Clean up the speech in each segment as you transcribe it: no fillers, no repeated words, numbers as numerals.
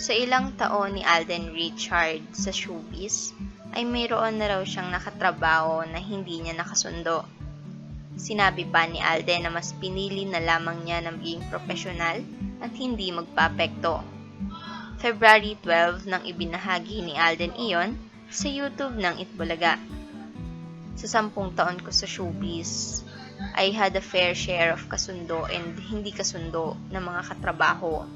Sa ilang taon ni Alden Richard sa showbiz, ay mayroon na raw siyang nakatrabaho na hindi niya nakasundo. Sinabi pa ni Alden na mas pinili na lamang niya na maging profesional at hindi magpaapekto. February 12 nang ibinahagi ni Alden iyon sa YouTube ng Itbulaga. Sa 10 taon ko sa showbiz, I had a fair share of kasundo and hindi kasundo na mga katrabaho.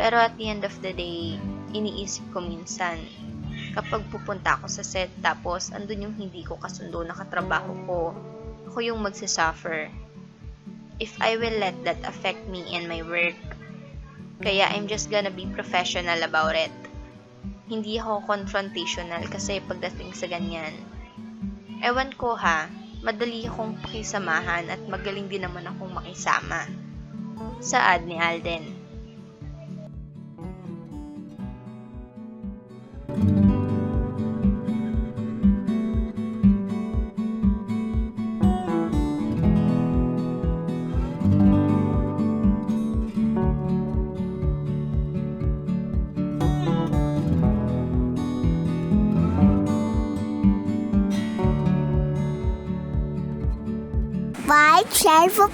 Pero at the end of the day, iniisip ko minsan, kapag pupunta ako sa set tapos andun yung hindi ko kasundo na katrabaho ko, ako yung magsasuffer. If I will let that affect me and my work, kaya I'm just gonna be professional about it. Hindi ako confrontational kasi pagdating sa ganyan. Ewan ko ha, madali akong pakisamahan at magaling din naman akong makisama. Saad ni Alden. Bye, share for